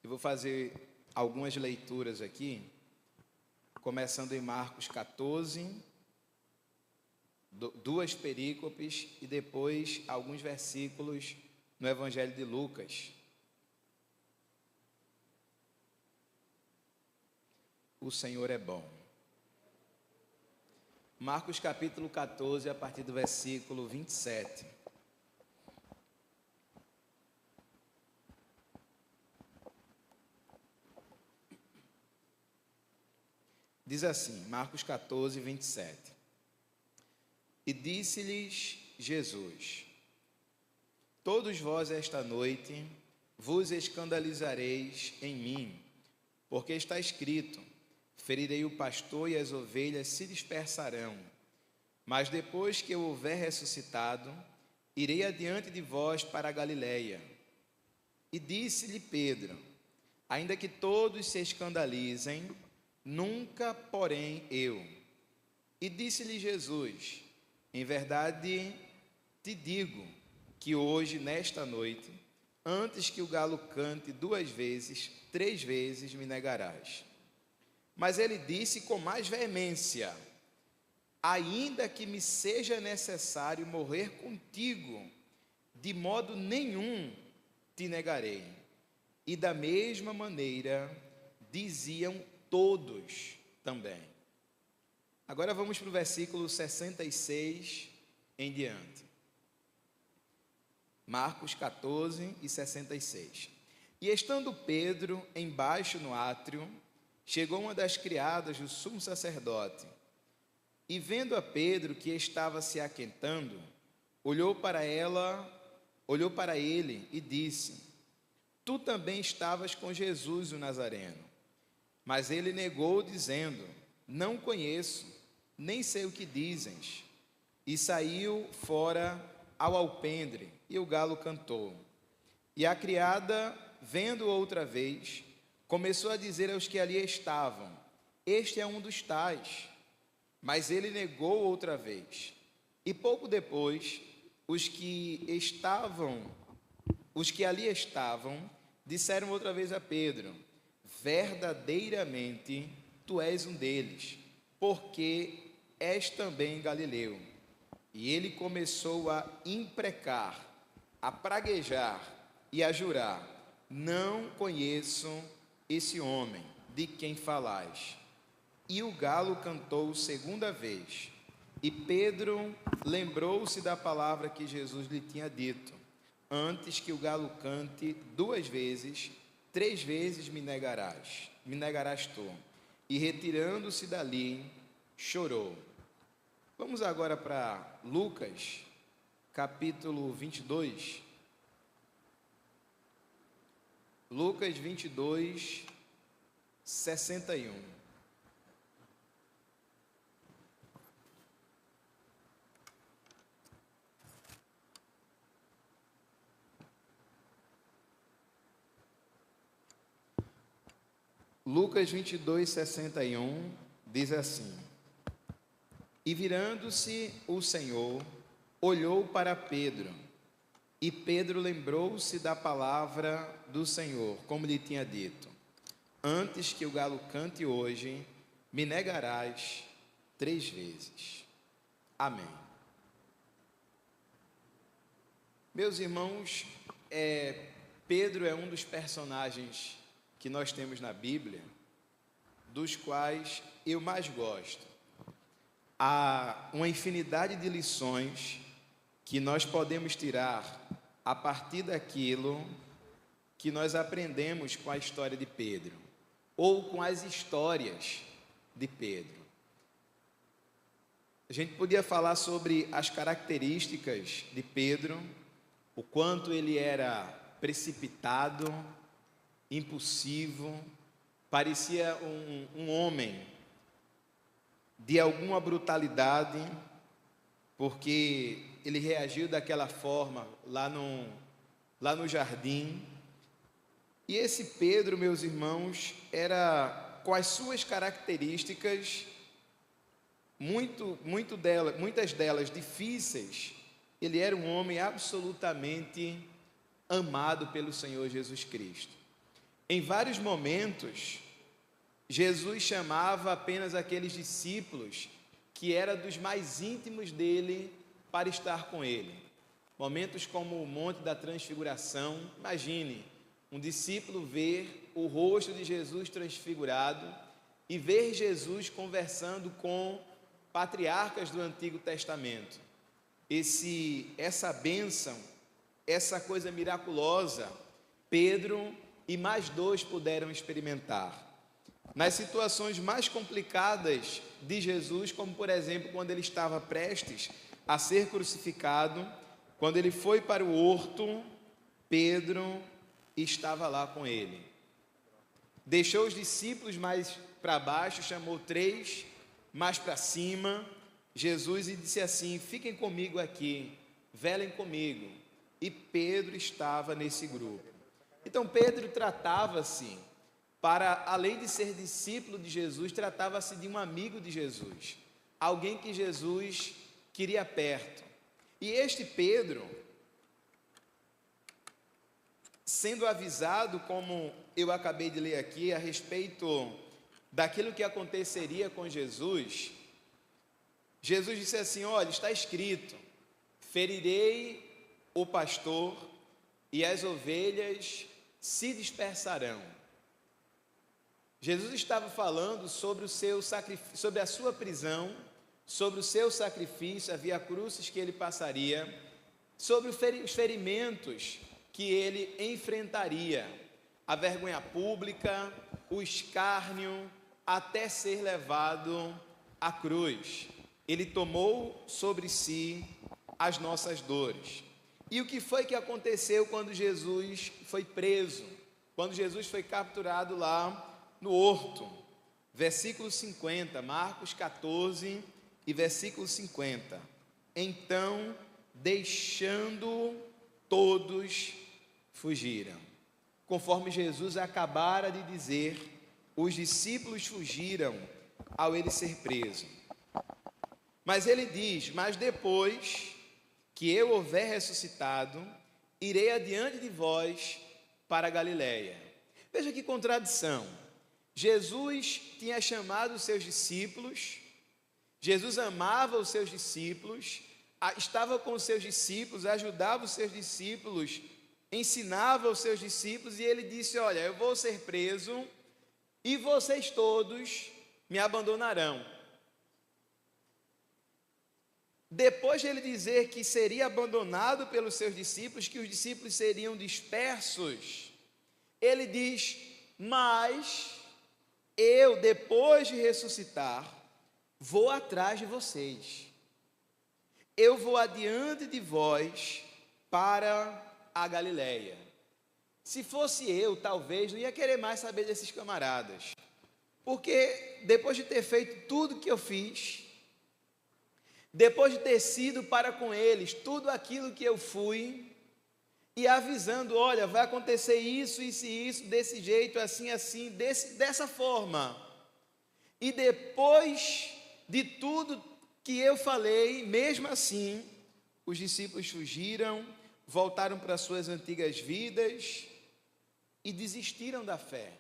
Eu vou fazer algumas leituras aqui, começando em Marcos 14, duas perícopes e depois alguns versículos no Evangelho de Lucas. O Senhor é bom. Marcos capítulo 14, a partir do versículo 27. Diz assim, Marcos 14, 27. E disse-lhes Jesus: todos vós esta noite vos escandalizareis em mim, porque está escrito: ferirei o pastor e as ovelhas se dispersarão. Mas depois que eu houver ressuscitado, irei adiante de vós para a Galiléia. E disse-lhe Pedro: ainda que todos se escandalizem, nunca, porém, eu. E disse-lhe Jesus: em verdade te digo que hoje, nesta noite, antes que o galo cante 2 vezes, 3 vezes me negarás. Mas ele disse com mais veemência: ainda que me seja necessário morrer contigo, de modo nenhum te negarei. E da mesma maneira diziam todos também. Agora vamos para o versículo 66 em diante. Marcos 14 e 66. E estando Pedro embaixo no átrio, chegou uma das criadas do sumo sacerdote, e vendo a Pedro que estava se aquentando, olhou para ele e disse: tu também estavas com Jesus o Nazareno. Mas ele negou, dizendo: não conheço, nem sei o que dizes. E saiu fora ao alpendre, e o galo cantou. E a criada, vendo outra vez, começou a dizer aos que ali estavam: este é um dos tais. Mas ele negou outra vez. E pouco depois, os que ali estavam, disseram outra vez a Pedro: verdadeiramente tu és um deles, porque és também galileu. E ele começou a imprecar, a praguejar e a jurar: não conheço esse homem de quem falais. E o galo cantou segunda vez. E Pedro lembrou-se da palavra que Jesus lhe tinha dito: antes que o galo cante 2 vezes, 3 vezes me negarás tu. E retirando-se dali, chorou. Vamos agora para Lucas, capítulo 22. Lucas 22, 61. Lucas 22, 61, diz assim: e virando-se o Senhor, olhou para Pedro, e Pedro lembrou-se da palavra do Senhor, como lhe tinha dito: antes que o galo cante hoje, me negarás 3 vezes. Amém. Meus irmãos, Pedro é um dos personagens que nós temos na Bíblia, dos quais eu mais gosto. Há uma infinidade de lições que nós podemos tirar a partir daquilo que nós aprendemos com a história de Pedro, ou com as histórias de Pedro. A gente podia falar sobre as características de Pedro, o quanto ele era precipitado, impulsivo, parecia um homem de alguma brutalidade, porque ele reagiu daquela forma lá no jardim. E esse Pedro, meus irmãos, era, com as suas características, muitas delas difíceis, ele era um homem absolutamente amado pelo Senhor Jesus Cristo. Em vários momentos, Jesus chamava apenas aqueles discípulos que eram dos mais íntimos dele para estar com ele. Momentos como o Monte da Transfiguração. Imagine um discípulo ver o rosto de Jesus transfigurado e ver Jesus conversando com patriarcas do Antigo Testamento. Essa bênção, essa coisa miraculosa, Pedro e mais dois puderam experimentar. Nas situações mais complicadas de Jesus, como por exemplo, quando ele estava prestes a ser crucificado, quando ele foi para o horto, Pedro estava lá com ele. Deixou os discípulos mais para baixo, chamou 3 mais para cima, Jesus, e disse assim: fiquem comigo aqui, velem comigo. E Pedro estava nesse grupo. Então Pedro tratava-se, para além de ser discípulo de Jesus, tratava-se de um amigo de Jesus, alguém que Jesus queria perto. E este Pedro, sendo avisado, como eu acabei de ler aqui, a respeito daquilo que aconteceria com Jesus, Jesus disse assim: olha, está escrito, ferirei o pastor e as ovelhas se dispersarão. Jesus estava falando sobre o seu sacrifício, sobre a sua prisão, sobre o seu sacrifício, a via crucis que ele passaria, sobre os ferimentos que ele enfrentaria, a vergonha pública, o escárnio, até ser levado à cruz. Ele tomou sobre si as nossas dores. E o que foi que aconteceu quando Jesus foi preso? Quando Jesus foi capturado lá no horto? Versículo 50, Marcos 14 e versículo 50. Então, deixando todos, fugiram. Conforme Jesus acabara de dizer, os discípulos fugiram ao ele ser preso. Mas ele diz: mas depois que eu houver ressuscitado, irei adiante de vós para a Galiléia. Veja que contradição. Jesus tinha chamado os seus discípulos, Jesus amava os seus discípulos, estava com os seus discípulos, ajudava os seus discípulos, ensinava os seus discípulos, e ele disse: olha, eu vou ser preso e vocês todos me abandonarão. Depois de ele dizer que seria abandonado pelos seus discípulos, que os discípulos seriam dispersos, ele diz: mas eu, depois de ressuscitar, vou atrás de vocês. Eu vou adiante de vós para a Galiléia. Se fosse eu, talvez não ia querer mais saber desses camaradas, porque depois de ter feito tudo que eu fiz, depois de ter sido para com eles tudo aquilo que eu fui, e avisando: olha, vai acontecer isso, isso e isso, desse jeito, assim, assim, dessa forma, e depois de tudo que eu falei, mesmo assim, os discípulos fugiram, voltaram para suas antigas vidas e desistiram da fé.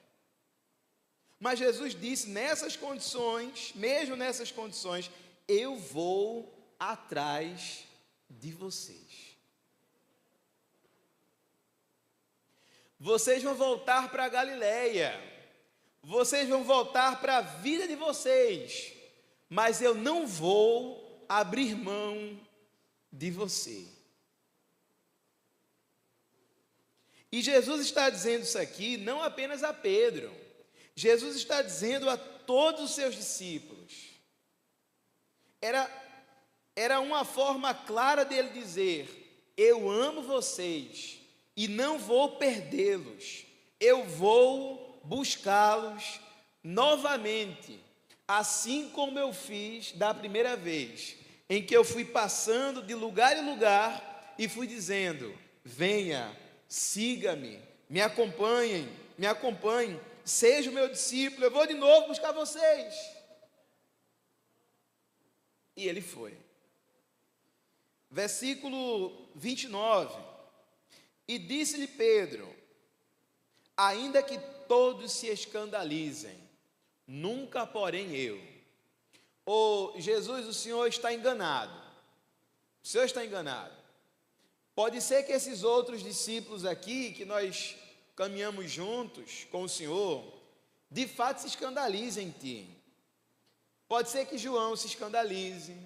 Mas Jesus disse: nessas condições, mesmo nessas condições, eu vou atrás de vocês. Vocês vão voltar para a Galiléia, vocês vão voltar para a vida de vocês, mas eu não vou abrir mão de você. E Jesus está dizendo isso aqui não apenas a Pedro, Jesus está dizendo a todos os seus discípulos. Era uma forma clara dele dizer: eu amo vocês e não vou perdê-los, eu vou buscá-los novamente, assim como eu fiz da primeira vez, em que eu fui passando de lugar em lugar e fui dizendo: venha, siga-me, me acompanhe, seja o meu discípulo, eu vou de novo buscar vocês. E ele foi. Versículo 29. E disse-lhe Pedro: ainda que todos se escandalizem, nunca porém eu. Ou Jesus, o Senhor está enganado. O Senhor está enganado. Pode ser que esses outros discípulos aqui, que nós caminhamos juntos com o Senhor, de fato se escandalizem em ti. Pode ser que João se escandalize.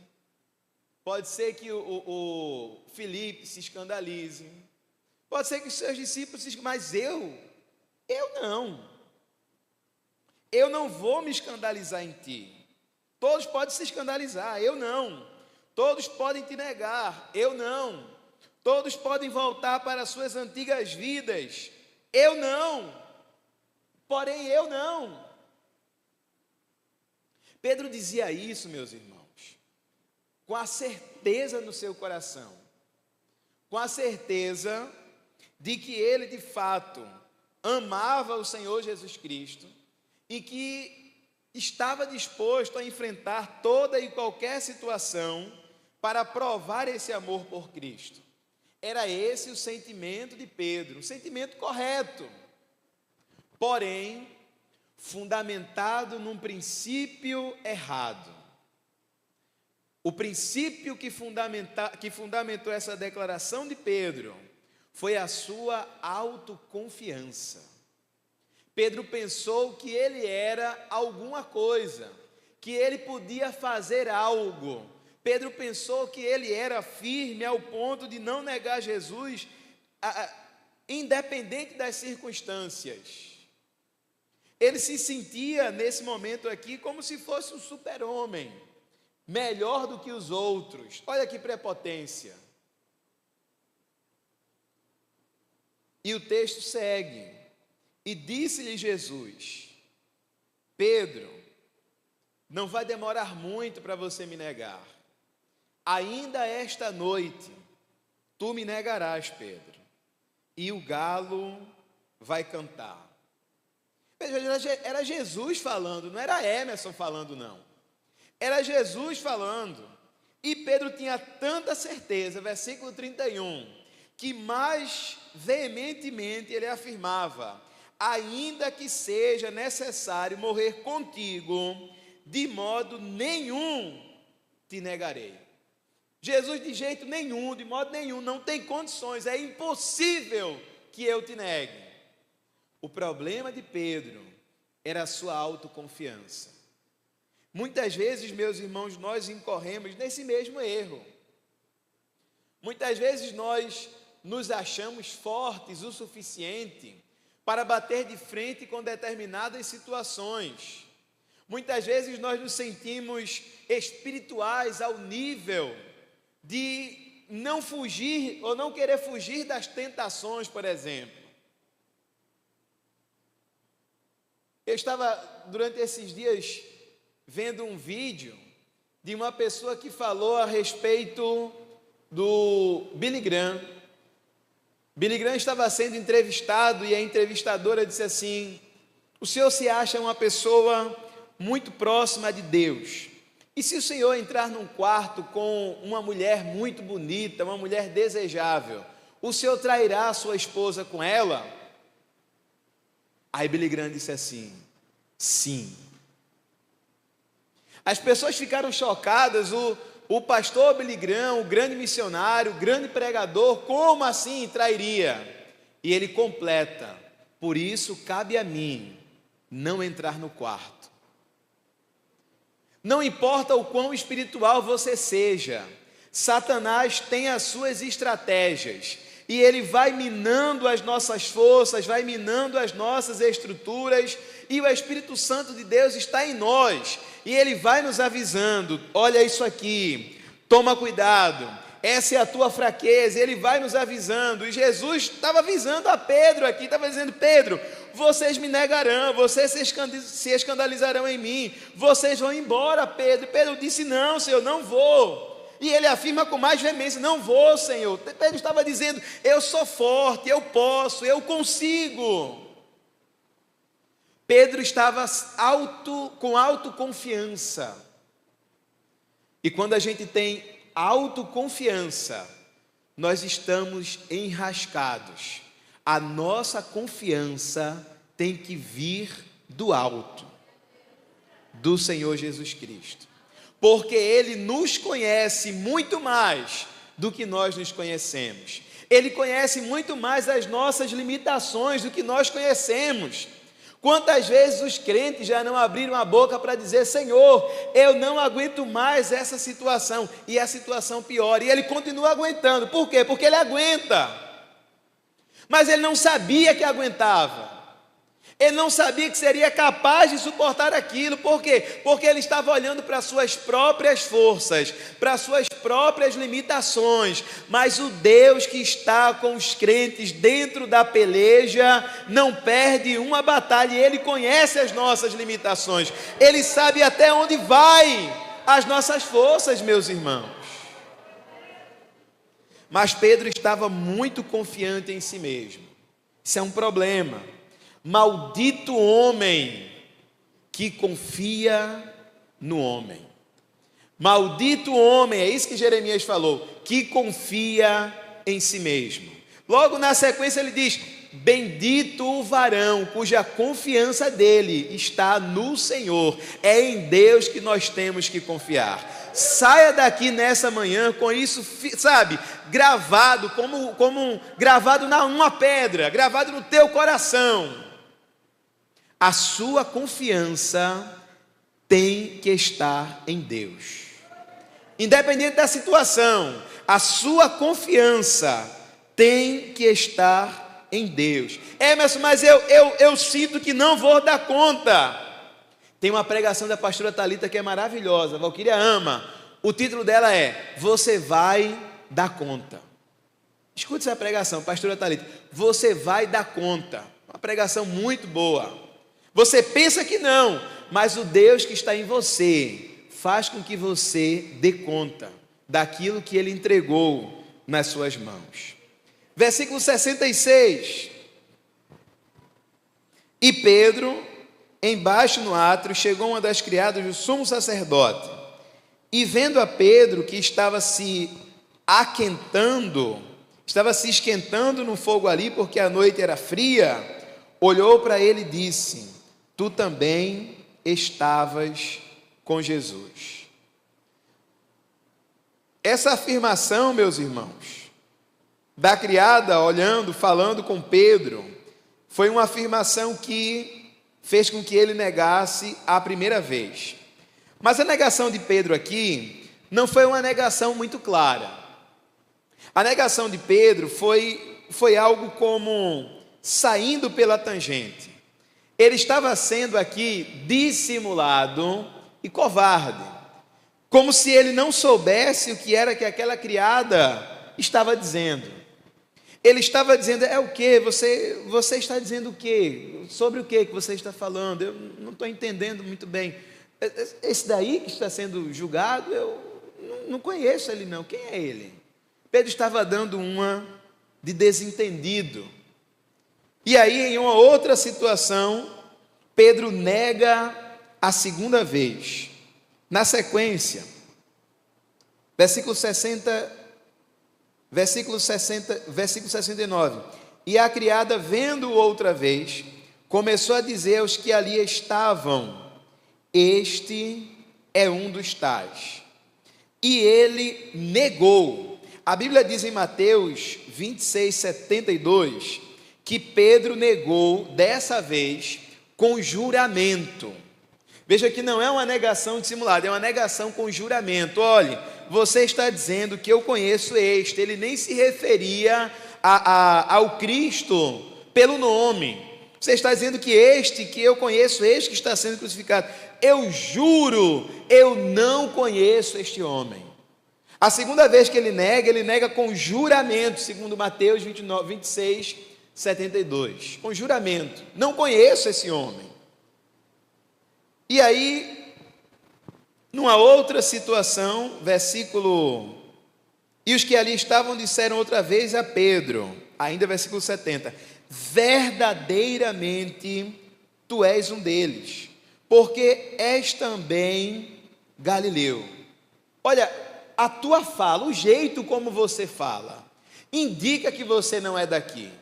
Pode ser que o Filipe se escandalize. Pode ser que os seus discípulos se escandalizem. Mas eu não. Eu não vou me escandalizar em ti. Todos podem se escandalizar, eu não. Todos podem te negar, eu não. Todos podem voltar para suas antigas vidas, eu não. Porém, eu não. Pedro dizia isso, meus irmãos, com a certeza no seu coração, com a certeza de que ele, de fato, amava o Senhor Jesus Cristo e que estava disposto a enfrentar toda e qualquer situação para provar esse amor por Cristo. Era esse o sentimento de Pedro, um sentimento correto, porém, fundamentado num princípio errado. O princípio que fundamentou essa declaração de Pedro foi a sua autoconfiança. Pedro pensou que ele era alguma coisa, que ele podia fazer algo. Pedro pensou que ele era firme ao ponto de não negar Jesus, independente das circunstâncias. Ele se sentia, nesse momento aqui, como se fosse um super-homem, melhor do que os outros. Olha que prepotência. E o texto segue. E disse-lhe Jesus: Pedro, não vai demorar muito para você me negar. Ainda esta noite, tu me negarás, Pedro, e o galo vai cantar. Era Jesus falando, não era Emerson falando, não. Era Jesus falando. E Pedro tinha tanta certeza, versículo 31, que mais veementemente ele afirmava: ainda que seja necessário morrer contigo, de modo nenhum te negarei. Jesus, de jeito nenhum, de modo nenhum, não tem condições, é impossível que eu te negue. O problema de Pedro era a sua autoconfiança. Muitas vezes, meus irmãos, nós incorremos nesse mesmo erro. Muitas vezes nós nos achamos fortes o suficiente para bater de frente com determinadas situações. Muitas vezes nós nos sentimos espirituais ao nível de não fugir ou não querer fugir das tentações, por exemplo. Eu estava, durante esses dias, vendo um vídeo de uma pessoa que falou a respeito do Billy Graham. Billy Graham estava sendo entrevistado e a entrevistadora disse assim: o senhor se acha uma pessoa muito próxima de Deus, e se o senhor entrar num quarto com uma mulher muito bonita, uma mulher desejável, o senhor trairá a sua esposa com ela? Aí Billy Graham disse assim: sim. As pessoas ficaram chocadas. O pastor Billy Graham, o grande missionário, o grande pregador, como assim trairia? E ele completa: por isso cabe a mim não entrar no quarto. Não importa o quão espiritual você seja, Satanás tem as suas estratégias, e ele vai minando as nossas forças, vai minando as nossas estruturas, e o Espírito Santo de Deus está em nós, e ele vai nos avisando: olha isso aqui, toma cuidado, essa é a tua fraqueza. Ele vai nos avisando, e Jesus estava avisando a Pedro aqui, estava dizendo: Pedro, vocês me negarão, vocês se escandalizarão em mim, vocês vão embora, Pedro. E Pedro disse: não, Senhor, não vou. E ele afirma com mais veemência: não vou, Senhor. Pedro estava dizendo: eu sou forte, eu posso, eu consigo. Pedro estava com autoconfiança. E quando a gente tem autoconfiança, nós estamos enrascados. a nossa confiança tem que vir do alto, do Senhor Jesus Cristo, porque Ele nos conhece muito mais do que nós nos conhecemos. Ele conhece muito mais as nossas limitações do que nós conhecemos. Quantas vezes os crentes já não abriram a boca para dizer: Senhor, eu não aguento mais essa situação, e a situação piora, e ele continua aguentando. Por quê? Porque ele aguenta, mas ele não sabia que aguentava. Ele não sabia que seria capaz de suportar aquilo. Por quê? Porque ele estava olhando para as suas próprias forças, para as suas próprias limitações. Mas o Deus que está com os crentes dentro da peleja não perde uma batalha. E Ele conhece as nossas limitações. Ele sabe até onde vai as nossas forças, meus irmãos. Mas Pedro estava muito confiante em si mesmo. Isso é um problema. Maldito homem que confia no homem. Maldito homem, é isso que Jeremias falou, que confia em si mesmo. Logo na sequência ele diz: bendito o varão cuja confiança dele está no Senhor. É em Deus que nós temos que confiar. Saia daqui nessa manhã com isso, sabe, gravado, gravado numa pedra, gravado no teu coração. A sua confiança tem que estar em Deus. Independente da situação, a sua confiança tem que estar em Deus. Emerson, mas eu sinto que não vou dar conta. Tem uma pregação da pastora Thalita que é maravilhosa, a Valquíria ama. O título dela é: Você vai dar conta. Escute essa pregação, pastora Thalita. Você vai dar conta. Uma pregação muito boa. Você pensa que não, mas o Deus que está em você faz com que você dê conta daquilo que Ele entregou nas suas mãos. Versículo 66. E Pedro, embaixo no átrio, chegou uma das criadas do sumo sacerdote, e vendo a Pedro que estava se esquentando no fogo ali, porque a noite era fria, olhou para ele e disse: Tu também estavas com Jesus. Essa afirmação, meus irmãos, da criada olhando, falando com Pedro, foi uma afirmação que fez com que ele negasse a primeira vez. Mas a negação de Pedro aqui não foi uma negação muito clara. A negação de Pedro foi algo como saindo pela tangente. Ele estava sendo aqui dissimulado e covarde, como se ele não soubesse o que era que aquela criada estava dizendo. Ele estava dizendo: é o quê? Você está dizendo o quê? Sobre o quê que você está falando? Eu não estou entendendo muito bem. Esse daí que está sendo julgado, eu não conheço ele não. Quem é ele? Pedro estava dando uma de desentendido. E aí, em uma outra situação, Pedro nega a segunda vez. Na sequência, versículo 69. E a criada, vendo-o outra vez, começou a dizer aos que ali estavam: Este é um dos tais. E ele negou. A Bíblia diz em Mateus 26, 72, que Pedro negou dessa vez com juramento. Veja que não é uma negação dissimulada, é uma negação com juramento. Olhe, você está dizendo que eu conheço este. Ele nem se referia ao Cristo pelo nome. Você está dizendo que que eu conheço, este que está sendo crucificado. Eu juro, eu não conheço este homem. A segunda vez que ele nega com juramento, segundo Mateus 26, 72. Com juramento. Não conheço esse homem. E aí, numa outra situação, versículo... E os que ali estavam disseram outra vez a Pedro, ainda versículo 70, verdadeiramente tu és um deles, porque és também Galileu. Olha, a tua fala, o jeito como você fala, indica que você não é daqui.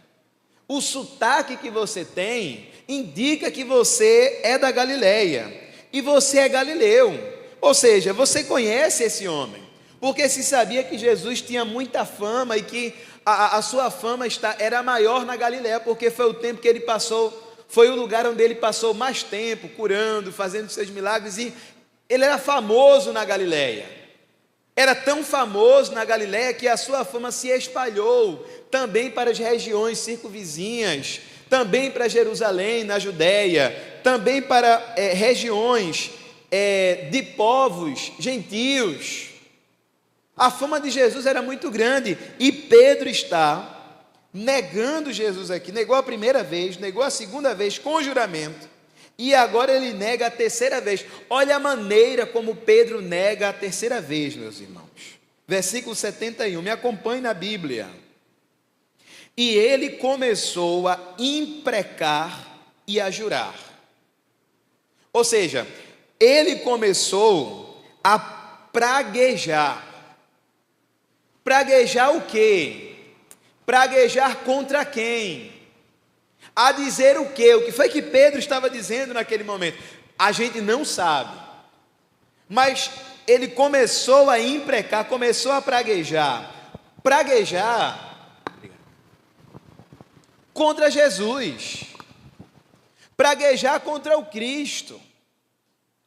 o sotaque que você tem indica que você é da Galileia e você é galileu. Ou seja, você conhece esse homem, porque se sabia que Jesus tinha muita fama e que a sua fama era maior na Galileia, porque foi o tempo que ele passou, foi o lugar onde ele passou mais tempo, curando, fazendo seus milagres, e ele era famoso na Galileia. Era tão famoso na Galileia que a sua fama se espalhou também para as regiões circunvizinhas, também para Jerusalém, na Judéia, também para regiões de povos gentios. A fama de Jesus era muito grande, e Pedro está negando Jesus aqui. Negou a primeira vez, negou a segunda vez com juramento, e agora ele nega a terceira vez. Olha a maneira como Pedro nega a terceira vez, meus irmãos. Versículo 71, me acompanhe na Bíblia. E ele começou a imprecar e a jurar. Ou seja, ele começou a praguejar. Praguejar o quê? Praguejar contra quem? A dizer o quê? O que foi que Pedro estava dizendo naquele momento? A gente não sabe. Mas ele começou a imprecar, começou a praguejar. Praguejar contra Jesus. Praguejar contra o Cristo.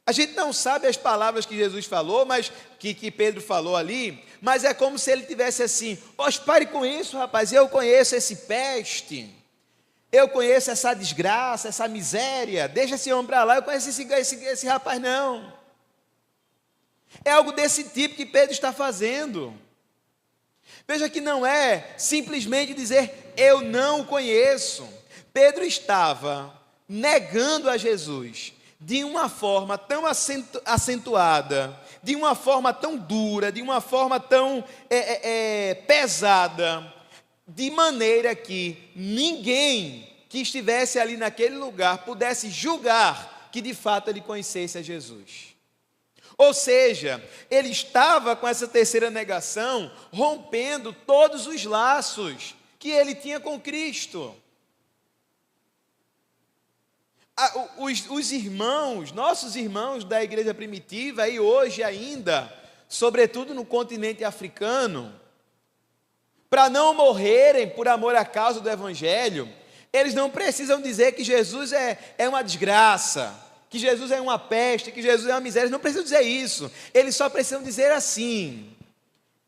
A gente não sabe as palavras que Jesus falou, mas que Pedro falou ali, mas é como se ele tivesse assim: pare com isso, rapaz, eu conheço esse peste, eu conheço essa desgraça, essa miséria, deixa esse homem para lá, eu conheço esse rapaz não. É algo desse tipo que Pedro está fazendo. Veja que não é simplesmente dizer eu não o conheço. Pedro estava negando a Jesus de uma forma tão acentuada, de uma forma tão dura, de uma forma tão pesada, de maneira que ninguém que estivesse ali naquele lugar pudesse julgar que de fato ele conhecesse a Jesus. Ou seja, ele estava com essa terceira negação, rompendo todos os laços que ele tinha com Cristo. Os irmãos, nossos irmãos da igreja primitiva, e hoje ainda, sobretudo no continente africano, para não morrerem por amor à causa do Evangelho, eles não precisam dizer que Jesus é uma desgraça, que Jesus é uma peste, que Jesus é uma miséria. Eles não precisam dizer isso. Eles só precisam dizer assim: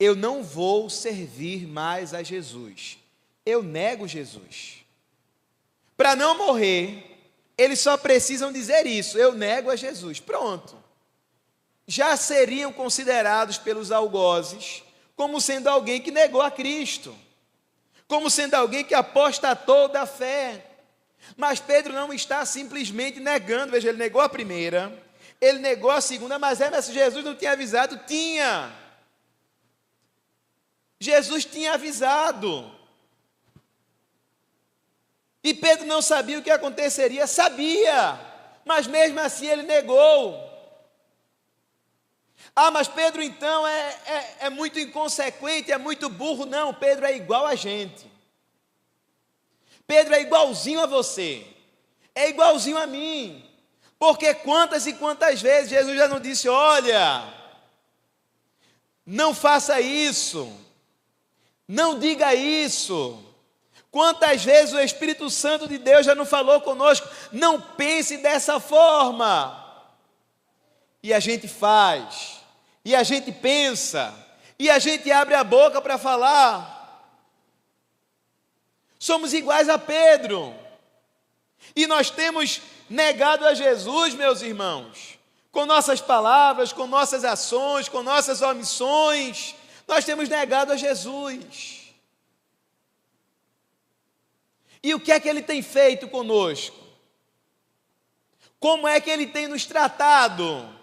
eu não vou servir mais a Jesus, eu nego Jesus. Para não morrer, eles só precisam dizer isso: eu nego a Jesus. Pronto. Já seriam considerados pelos algozes como sendo alguém que negou a Cristo, como sendo alguém que apostatou da fé. Mas Pedro não está simplesmente negando. Veja, ele negou a primeira, ele negou a segunda, mas Jesus não tinha avisado? Tinha. Jesus tinha avisado. E Pedro não sabia o que aconteceria? Sabia, mas mesmo assim ele negou. Mas Pedro então é muito inconsequente, é muito burro. Não, Pedro é igual a gente. Pedro é igualzinho a você, é igualzinho a mim, porque quantas e quantas vezes Jesus já não disse: olha, não faça isso, não diga isso. Quantas vezes o Espírito Santo de Deus já não falou conosco: não pense dessa forma. E a gente faz, e a gente pensa, e a gente abre a boca para falar. Somos iguais a Pedro, e nós temos negado a Jesus, meus irmãos, com nossas palavras, com nossas ações, com nossas omissões. Nós temos negado a Jesus. E o que é que ele tem feito conosco? Como é que ele tem nos tratado?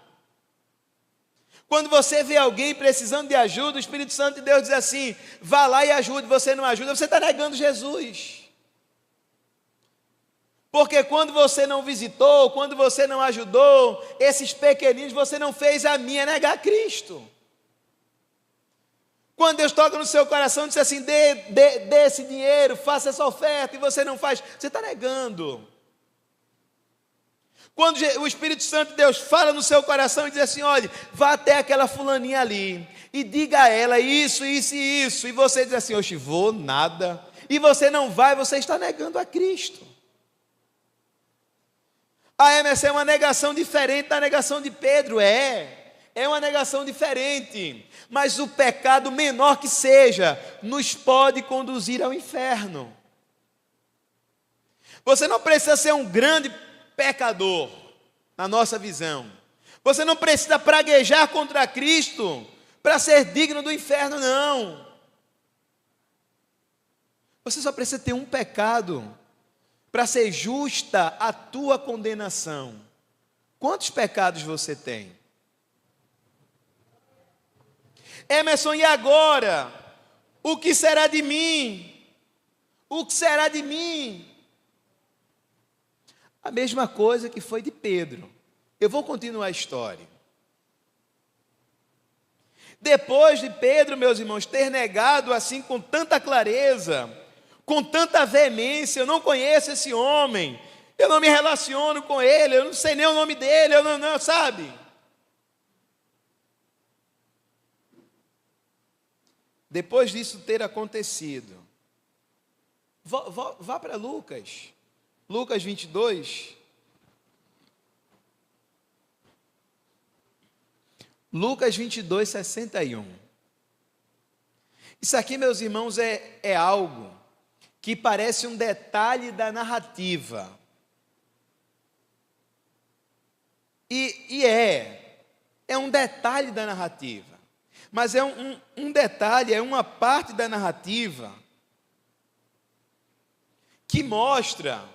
Quando você vê alguém precisando de ajuda, o Espírito Santo de Deus diz assim: vá lá e ajude. Você não ajuda, você está negando Jesus. Porque quando você não visitou, quando você não ajudou esses pequeninos, você não fez a minha negar Cristo. Quando Deus toca no seu coração e diz assim, dê esse dinheiro, faça essa oferta, e você não faz, você está negando. Quando o Espírito Santo de Deus fala no seu coração e diz assim, olha, vá até aquela fulaninha ali, e diga a ela isso, isso e isso, e você diz assim, oxe, vou nada, e você não vai, você está negando a Cristo. Essa é uma negação diferente da negação de Pedro, é uma negação diferente, mas o pecado, menor que seja, nos pode conduzir ao inferno. Você não precisa ser um grande pecador, na nossa visão. Você não precisa praguejar contra Cristo para ser digno do inferno, não. Você só precisa ter um pecado para ser justa a tua condenação. Quantos pecados você tem? Emerson, e agora? O que será de mim? O que será de mim? A mesma coisa que foi de Pedro. Eu vou continuar a história. Depois de Pedro, meus irmãos, ter negado assim com tanta clareza, com tanta veemência, eu não conheço esse homem, eu não me relaciono com ele, eu não sei nem o nome dele, eu não sabe? Depois disso ter acontecido, vá para Lucas 22. Lucas 22, 61. Isso aqui, meus irmãos, é algo que parece um detalhe da narrativa. E é um detalhe da narrativa. Mas é um detalhe, é uma parte da narrativa que mostra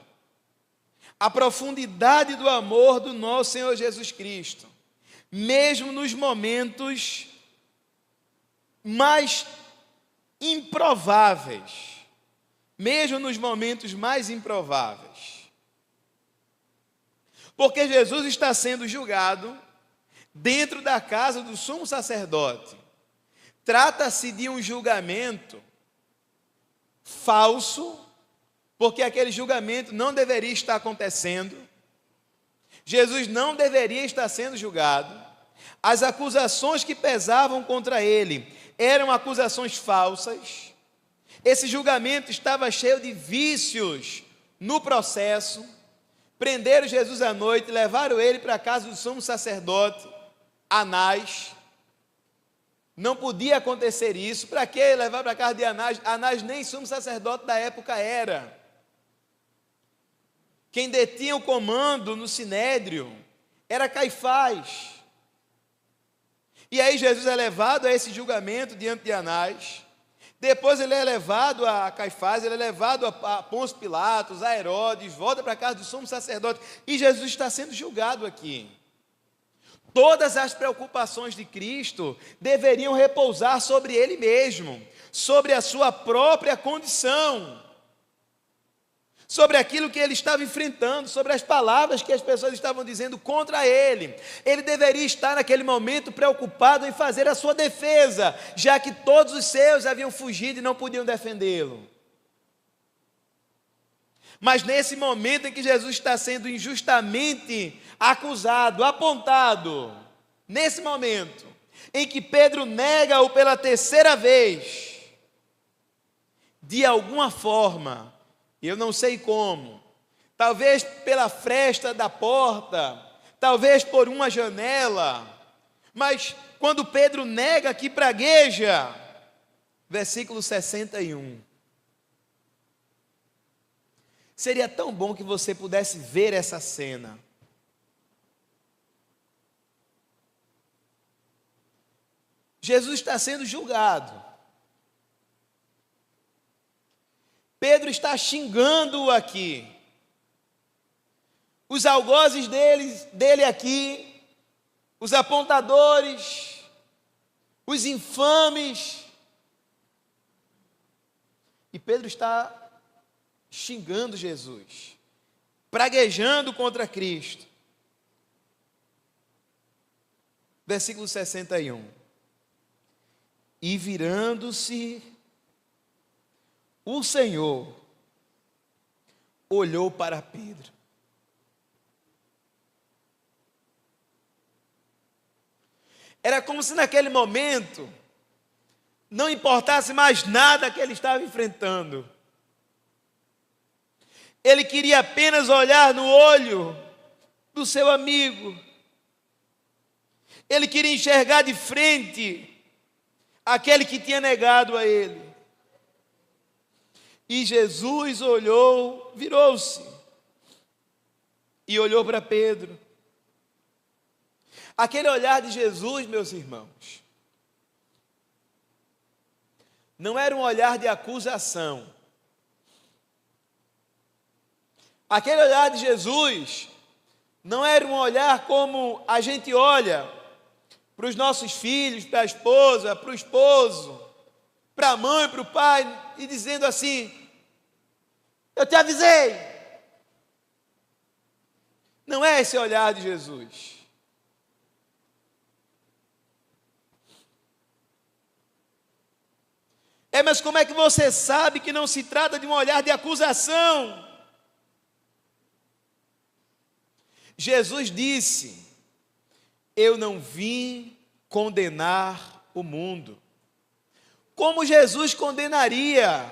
a profundidade do amor do nosso Senhor Jesus Cristo, mesmo nos momentos mais improváveis, porque Jesus está sendo julgado dentro da casa do sumo sacerdote. Trata-se de um julgamento falso, porque aquele julgamento não deveria estar acontecendo. Jesus não deveria estar sendo julgado. As acusações que pesavam contra ele eram acusações falsas. Esse julgamento estava cheio de vícios no processo. Prenderam Jesus à noite, levaram ele para a casa do sumo sacerdote, Anás. Não podia acontecer isso. Para que levar para a casa de Anás? Anás nem sumo sacerdote da época era. Quem detinha o comando no sinédrio era Caifás. E aí Jesus é levado a esse julgamento diante de Anás. Depois ele é levado a Caifás, ele é levado a Pôncio Pilatos, a Herodes, volta para a casa do sumo sacerdote. E Jesus está sendo julgado aqui. Todas as preocupações de Cristo deveriam repousar sobre Ele mesmo, sobre a sua própria condição, sobre aquilo que Ele estava enfrentando, sobre as palavras que as pessoas estavam dizendo contra Ele. Ele deveria estar naquele momento preocupado em fazer a sua defesa, já que todos os seus haviam fugido e não podiam defendê-lo. Mas nesse momento em que Jesus está sendo injustamente acusado, apontado, nesse momento em que Pedro nega-o pela terceira vez, de alguma forma, eu não sei como, talvez pela fresta da porta, talvez por uma janela, mas quando Pedro nega, que pragueja, versículo 61. Seria tão bom que você pudesse ver essa cena. Jesus está sendo julgado. Pedro está xingando-o aqui. Os algozes dele aqui, os apontadores, os infames. E Pedro está xingando Jesus, praguejando contra Cristo. Versículo 61. E virando-se, o Senhor olhou para Pedro. Era como se naquele momento não importasse mais nada que ele estava enfrentando. Ele queria apenas olhar no olho do seu amigo. Ele queria enxergar de frente aquele que tinha negado a ele. E Jesus olhou, virou-se e olhou para Pedro. Aquele olhar de Jesus, meus irmãos, não era um olhar de acusação. Aquele olhar de Jesus não era um olhar como a gente olha para os nossos filhos, para a esposa, para o esposo, para a mãe, para o pai, e dizendo assim: eu te avisei. Não é esse olhar de Jesus. Mas como é que você sabe que não se trata de um olhar de acusação? Jesus disse: eu não vim condenar o mundo. Como Jesus condenaria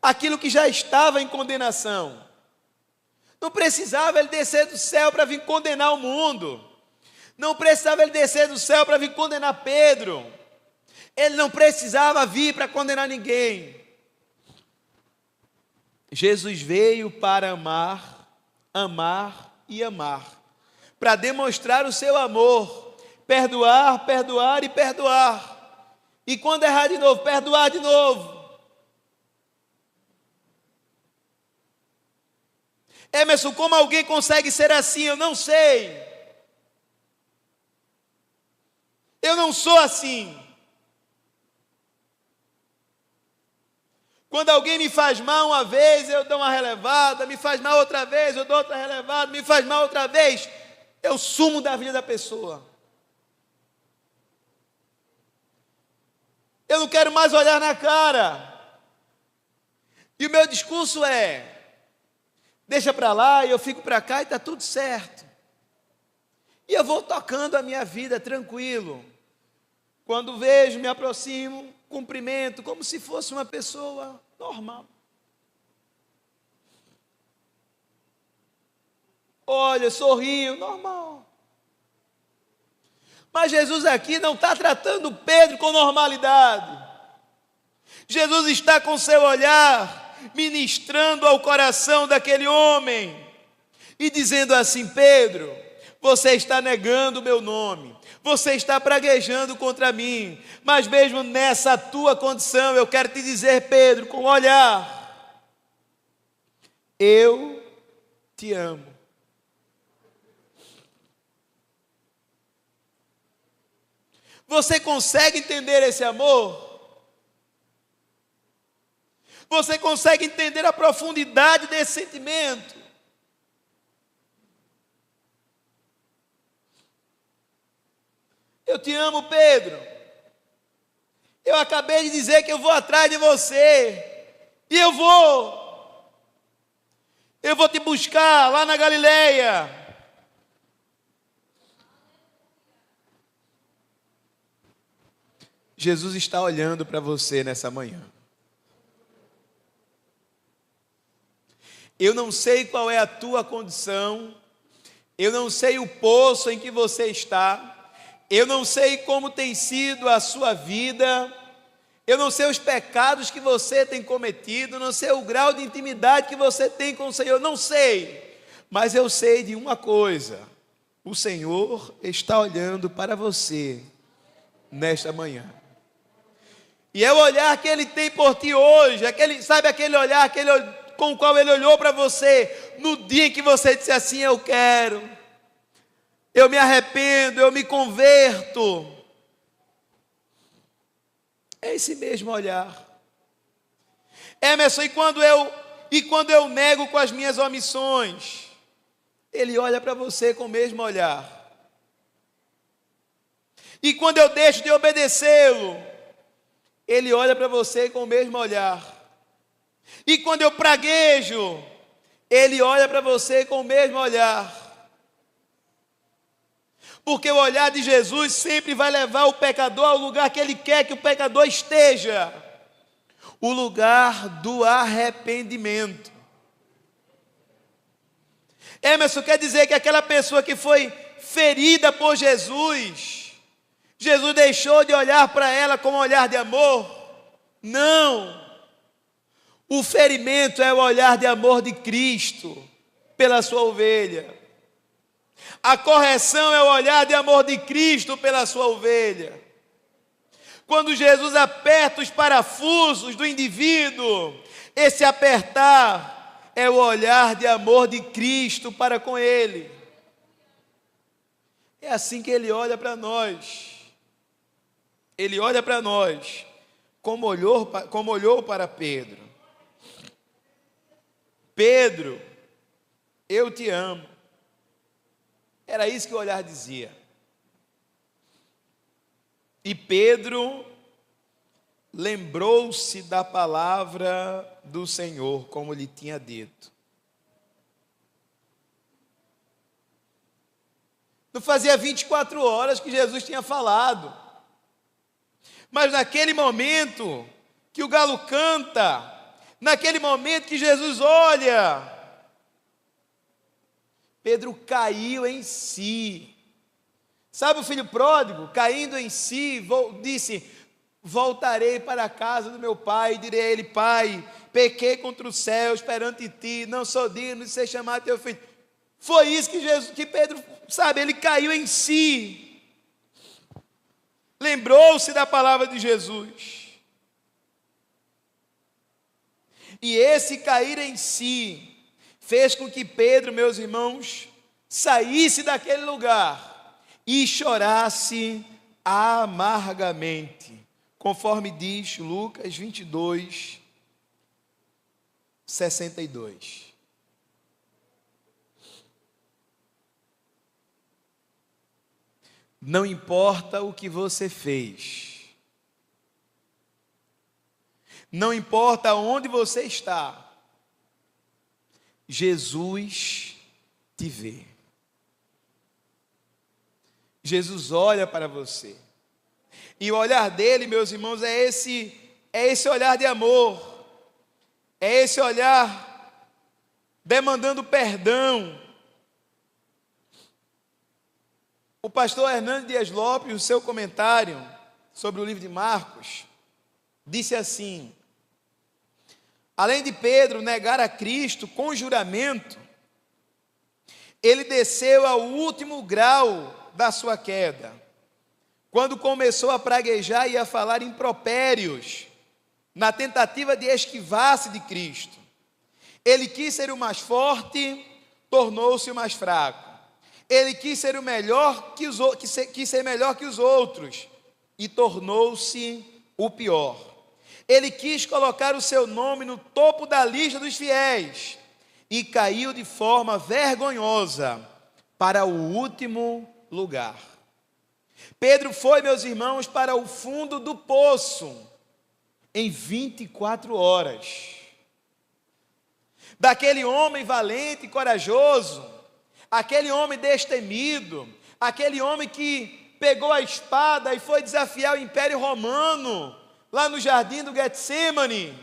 aquilo que já estava em condenação? Não precisava ele descer do céu para vir condenar o mundo. Não precisava ele descer do céu para vir condenar Pedro. Ele não precisava vir para condenar ninguém. Jesus veio para amar, amar e amar, para demonstrar o seu amor, perdoar, perdoar e perdoar. E quando errar de novo, perdoar de novo. Emerson, como alguém consegue ser assim? Eu não sei. Eu não sou assim. Quando alguém me faz mal uma vez, eu dou uma relevada, me faz mal outra vez, eu dou outra relevada, me faz mal outra vez, eu sumo da vida da pessoa. Eu não quero mais olhar na cara. E o meu discurso é: deixa para lá e eu fico para cá e está tudo certo. E eu vou tocando a minha vida tranquilo. Quando vejo, me aproximo, cumprimento, como se fosse uma pessoa normal. Olha, sorrio, normal. Mas Jesus aqui não está tratando Pedro com normalidade. Jesus está com seu olhar ministrando ao coração daquele homem e dizendo assim: Pedro, você está negando o meu nome, você está praguejando contra mim, mas mesmo nessa tua condição, eu quero te dizer, Pedro, com o olhar, eu te amo. Você consegue entender esse amor? Você consegue entender a profundidade desse sentimento? Eu te amo, Pedro. Eu acabei de dizer que eu vou atrás de você. E eu vou. Eu vou te buscar lá na Galileia. Jesus está olhando para você nessa manhã. Eu não sei qual é a tua condição, eu não sei o poço em que você está, eu não sei como tem sido a sua vida, eu não sei os pecados que você tem cometido, não sei o grau de intimidade que você tem com o Senhor, não sei, mas eu sei de uma coisa: o Senhor está olhando para você nesta manhã. E é o olhar que Ele tem por ti hoje, sabe aquele olhar com o qual Ele olhou para você no dia em que você disse assim: eu quero, eu me arrependo, eu me converto. É esse mesmo olhar. Emerson, e quando eu nego com as minhas omissões, Ele olha para você com o mesmo olhar. E quando eu deixo de obedecê-lo, Ele olha para você com o mesmo olhar. E quando eu praguejo, Ele olha para você com o mesmo olhar. Porque o olhar de Jesus sempre vai levar o pecador ao lugar que Ele quer que o pecador esteja. O lugar do arrependimento. Emerson, quer dizer que aquela pessoa que foi ferida por Jesus, Jesus deixou de olhar para ela com um olhar de amor? Não. O ferimento é o olhar de amor de Cristo pela sua ovelha. A correção é o olhar de amor de Cristo pela sua ovelha. Quando Jesus aperta os parafusos do indivíduo, esse apertar é o olhar de amor de Cristo para com ele. É assim que Ele olha para nós. Ele olha para nós como olhou para Pedro. Pedro, eu te amo. Era isso que o olhar dizia. E Pedro lembrou-se da palavra do Senhor, como lhe tinha dito. Não fazia 24 horas que Jesus tinha falado. Mas naquele momento que o galo canta, naquele momento que Jesus olha, Pedro caiu em si. Sabe o filho pródigo, caindo em si, disse: voltarei para a casa do meu pai, e direi a ele: Pai, pequei contra os céus perante ti, não sou digno de ser chamado teu filho. Foi isso que Pedro, sabe, ele caiu em si. Lembrou-se da palavra de Jesus. E esse cair em si fez com que Pedro, meus irmãos, saísse daquele lugar e chorasse amargamente, conforme diz Lucas 22, 62. Não importa o que você fez, não importa onde você está, Jesus te vê. Jesus olha para você. E o olhar dele, meus irmãos, é esse olhar de amor. É esse olhar demandando perdão. O pastor Hernando Dias Lopes, no seu comentário sobre o livro de Marcos, disse assim: além de Pedro negar a Cristo com juramento, ele desceu ao último grau da sua queda, quando começou a praguejar e a falar impropérios, na tentativa de esquivar-se de Cristo. Ele quis ser o mais forte, tornou-se o mais fraco. Ele quis ser o melhor quis ser melhor que os outros e tornou-se o pior. Ele quis colocar o seu nome no topo da lista dos fiéis e caiu de forma vergonhosa para o último lugar. Pedro foi, meus irmãos, para o fundo do poço em 24 horas. Daquele homem valente e corajoso, aquele homem destemido, aquele homem que pegou a espada e foi desafiar o Império Romano, lá no jardim do Getsemane,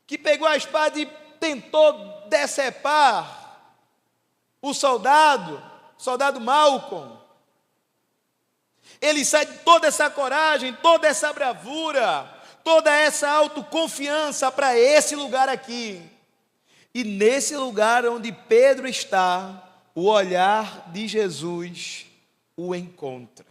que pegou a espada e tentou decepar o soldado Malcolm. Ele sai de toda essa coragem, toda essa bravura, toda essa autoconfiança para esse lugar aqui. E nesse lugar onde Pedro está, o olhar de Jesus o encontra.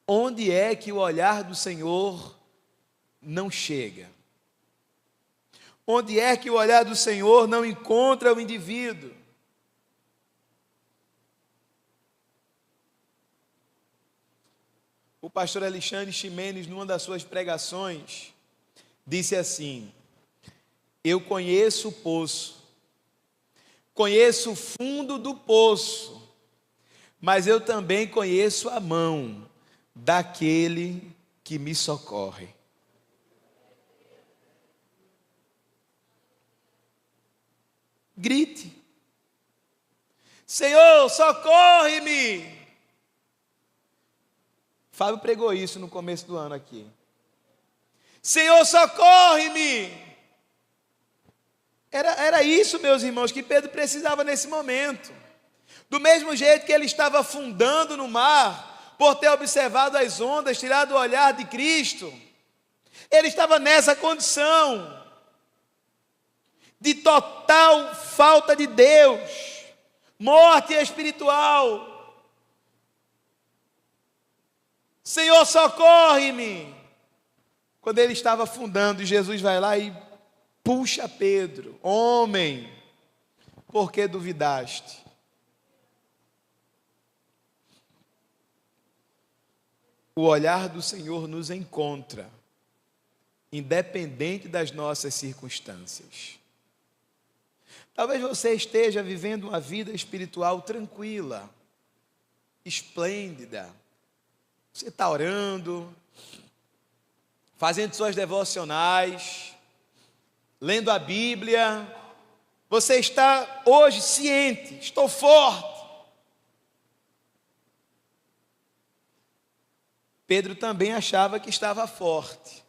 Onde é que o olhar do Senhor não chega? Onde é que o olhar do Senhor não encontra o indivíduo? O pastor Alexandre Ximenes, numa das suas pregações, disse assim: eu conheço o poço, conheço o fundo do poço, mas eu também conheço a mão daquele que me socorre. Grite: Senhor, socorre-me! Fábio pregou isso no começo do ano aqui. Senhor, socorre-me! Era isso, meus irmãos, que Pedro precisava nesse momento. Do mesmo jeito que ele estava afundando no mar, por ter observado as ondas, tirado o olhar de Cristo, ele estava nessa condição de total falta de Deus, morte espiritual. Senhor, socorre-me! Quando ele estava afundando, Jesus vai lá e puxa Pedro: homem, por que duvidaste? O olhar do Senhor nos encontra, independente das nossas circunstâncias. Talvez você esteja vivendo uma vida espiritual tranquila, esplêndida. Você está orando, fazendo suas devocionais, lendo a Bíblia. Você está hoje ciente: estou forte. Pedro também achava que estava forte.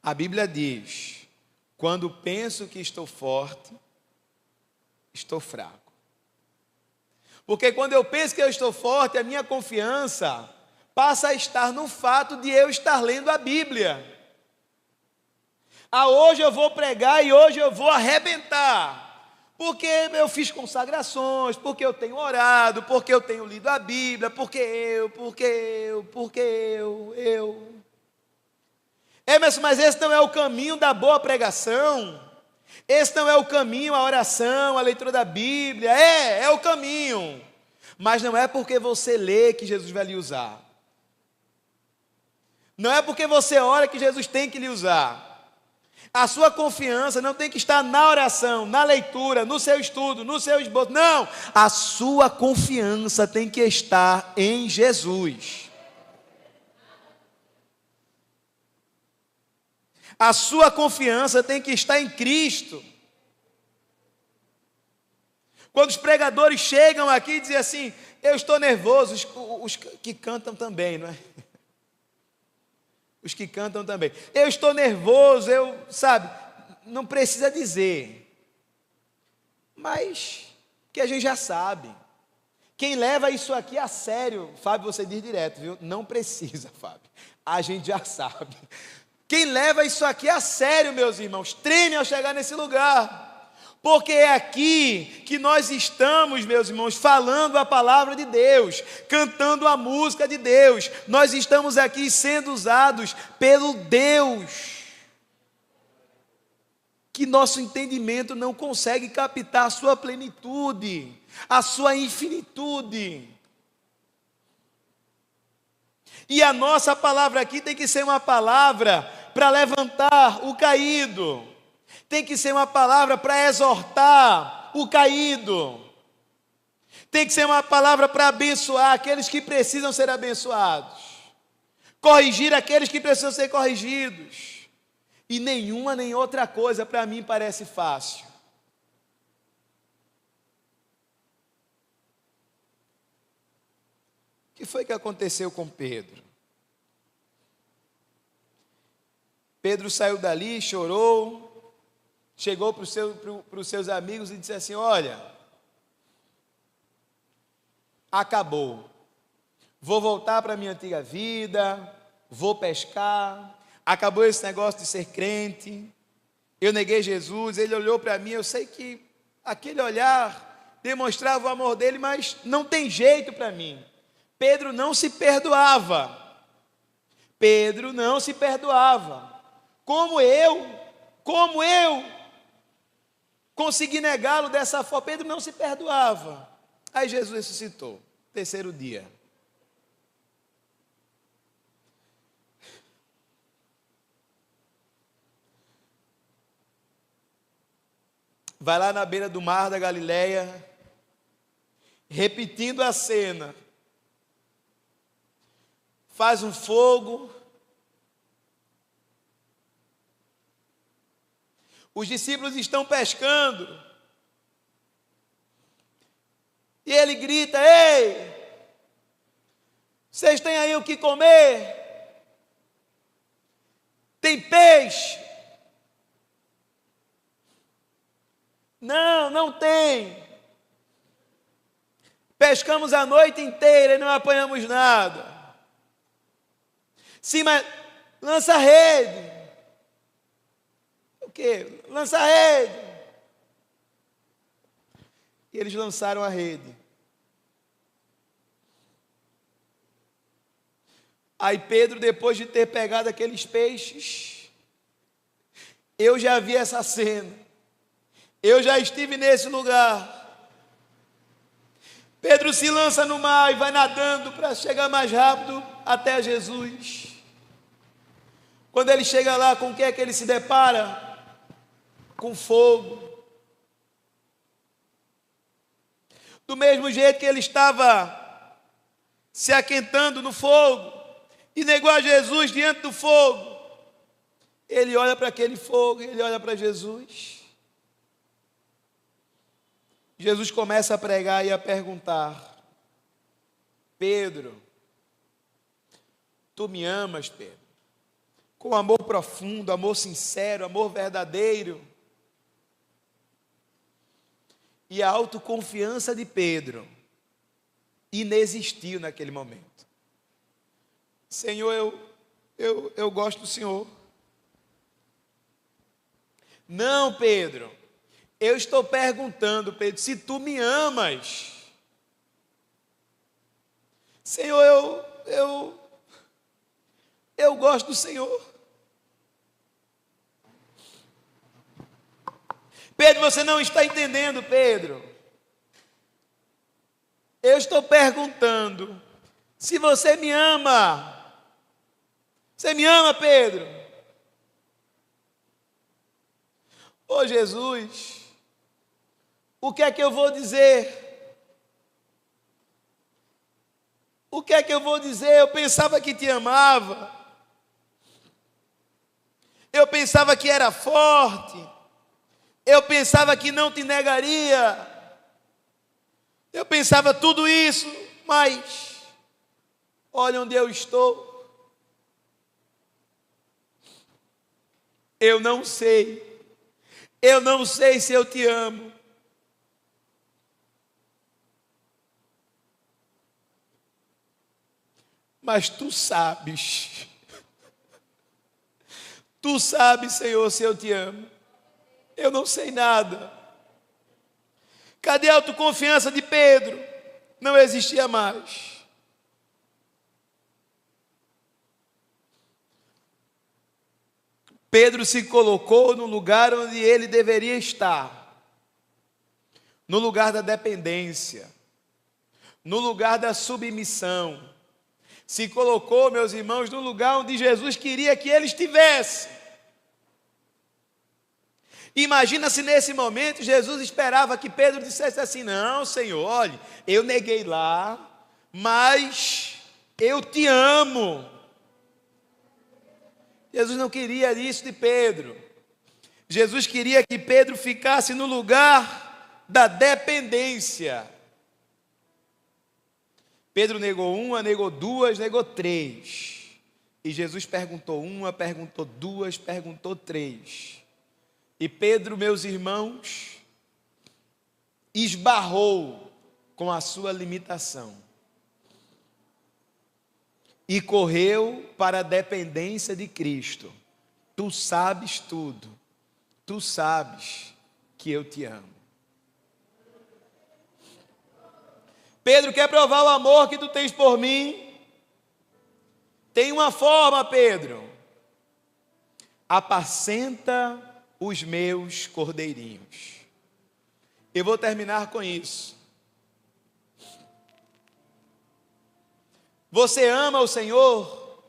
A Bíblia diz: quando penso que estou forte, estou fraco. Porque quando eu penso que eu estou forte, a minha confiança passa a estar no fato de eu estar lendo a Bíblia. Hoje eu vou pregar e hoje eu vou arrebentar. Porque eu fiz consagrações, porque eu tenho orado, porque eu tenho lido a Bíblia, porque eu. Mas esse não é o caminho da boa pregação. Esse não é o caminho, a oração, a leitura da Bíblia. É o caminho. Mas não é porque você lê que Jesus vai lhe usar. Não é porque você ora que Jesus tem que lhe usar. A sua confiança não tem que estar na oração, na leitura, no seu estudo, no seu esboço. Não, a sua confiança tem que estar em Jesus. A sua confiança tem que estar em Cristo. Quando os pregadores chegam aqui e dizem assim: eu estou nervoso, os que cantam também, não é? Os que cantam também. Eu estou nervoso, não precisa dizer. Mas que a gente já sabe. Quem leva isso aqui a sério, Fábio, você diz direto, viu? Não precisa, Fábio. A gente já sabe. Quem leva isso aqui a sério, meus irmãos, treme ao chegar nesse lugar. Porque é aqui que nós estamos, meus irmãos, falando a palavra de Deus, cantando a música de Deus. Nós estamos aqui sendo usados pelo Deus que nosso entendimento não consegue captar a sua plenitude, a sua infinitude. E a nossa palavra aqui tem que ser uma palavra para levantar o caído. Tem que ser uma palavra para exortar o caído. Tem que ser uma palavra para abençoar aqueles que precisam ser abençoados. Corrigir aqueles que precisam ser corrigidos. E nenhuma nem outra coisa para mim parece fácil. O que foi que aconteceu com Pedro? Pedro saiu dali, chorou. Chegou para os seus amigos e disse assim: olha, acabou, vou voltar para a minha antiga vida, vou pescar, acabou esse negócio de ser crente, eu neguei Jesus. Ele olhou para mim, eu sei que aquele olhar demonstrava o amor dele, mas não tem jeito para mim. Pedro não se perdoava, como eu consegui negá-lo dessa forma. Pedro não se perdoava. Aí Jesus ressuscitou, terceiro dia. vai lá na beira do mar da Galileia, repetindo a cena, faz um fogo, os discípulos estão pescando, e ele grita: ei, vocês têm aí o que comer? Tem peixe? Não, não tem. Pescamos a noite inteira e não apanhamos nada. Sim, mas lança a rede. O quê? Lança a rede. E eles lançaram a rede. Aí Pedro, depois de ter pegado aqueles peixes, eu já vi essa cena, eu já estive nesse lugar. Pedro se lança no mar e vai nadando para chegar mais rápido até Jesus. Quando ele chega lá, com o que é que ele se depara? Com fogo. Do mesmo jeito que ele estava se aquentando no fogo e negou a Jesus diante do fogo, ele olha para aquele fogo, ele olha para Jesus. Jesus começa a pregar e a perguntar: Pedro, tu me amas, Pedro? Com amor profundo, amor sincero, amor verdadeiro. E a autoconfiança de Pedro inexistiu naquele momento. Senhor, eu gosto do Senhor. Não, Pedro, eu estou perguntando, Pedro, se tu me amas. Senhor, eu gosto do Senhor. Pedro, você não está entendendo, Pedro. Eu estou perguntando se você me ama. Você me ama, Pedro? Ô Jesus, o que é que eu vou dizer? O que é que eu vou dizer? Eu pensava que te amava. Eu pensava que era forte. Eu pensava que não te negaria. Eu pensava tudo isso, mas olha onde eu estou. Eu não sei se eu te amo. Mas tu sabes. Tu sabes, Senhor, se eu te amo. Eu não sei nada. Cadê a autoconfiança de Pedro? Não existia mais. Pedro se colocou no lugar onde ele deveria estar, no lugar da dependência, no lugar da submissão. Se colocou, meus irmãos, no lugar onde Jesus queria que ele estivesse. Imagina se nesse momento Jesus esperava que Pedro dissesse assim: não, Senhor, olhe, eu neguei lá, mas eu te amo. Jesus não queria isso de Pedro. Jesus queria que Pedro ficasse no lugar da dependência. Pedro negou uma, negou duas, negou três. E Jesus perguntou uma, perguntou duas, perguntou três. E Pedro, meus irmãos, esbarrou com a sua limitação. E correu para a dependência de Cristo. Tu sabes tudo. Tu sabes que eu te amo. Pedro, quer provar o amor que tu tens por mim? Tem uma forma, Pedro. Apacenta os meus cordeirinhos. Eu vou terminar com isso. Você ama o Senhor?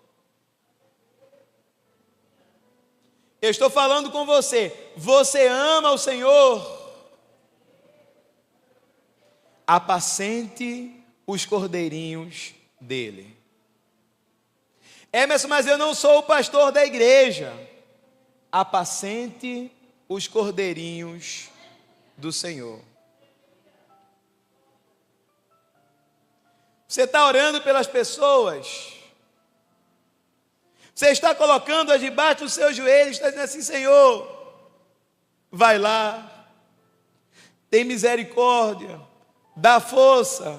Eu estou falando com você. Você ama o Senhor? apacente os cordeirinhos dele. Emerson, mas eu não sou o pastor da igreja. Apacente os cordeirinhos do Senhor. Você está orando pelas pessoas. Você está colocando-as debaixo dos seus joelhos, está dizendo assim: Senhor, vai lá, tem misericórdia, dá força,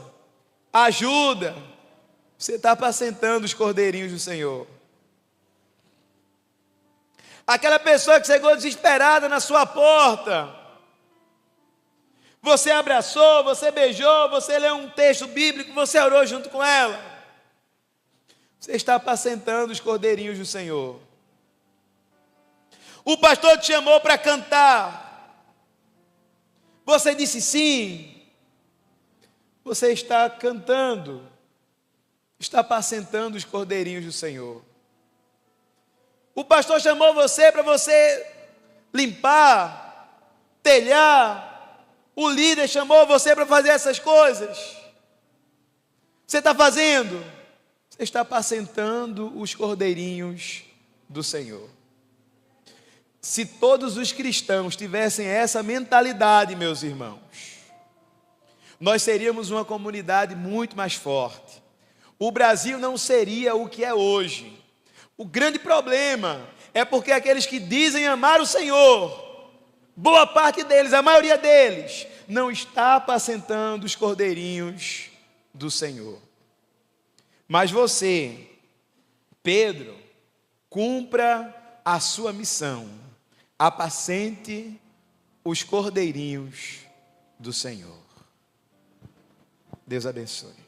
ajuda. Você está apacentando os cordeirinhos do Senhor. Aquela pessoa que chegou desesperada na sua porta, você abraçou, você beijou, você leu um texto bíblico, você orou junto com ela. Você está apacentando os cordeirinhos do Senhor. O pastor te chamou para cantar. Você disse sim. Você está cantando. Está apacentando os cordeirinhos do Senhor. O pastor chamou você para você limpar, telhar. O líder chamou você para fazer essas coisas. Você está fazendo? Você está apacentando os cordeirinhos do Senhor. Se todos os cristãos tivessem essa mentalidade, meus irmãos, nós seríamos uma comunidade muito mais forte. O Brasil não seria o que é hoje. O grande problema é porque aqueles que dizem amar o Senhor, boa parte deles, a maioria deles, não está apacentando os cordeirinhos do Senhor. Mas você, Pedro, cumpra a sua missão, apacente os cordeirinhos do Senhor. Deus abençoe.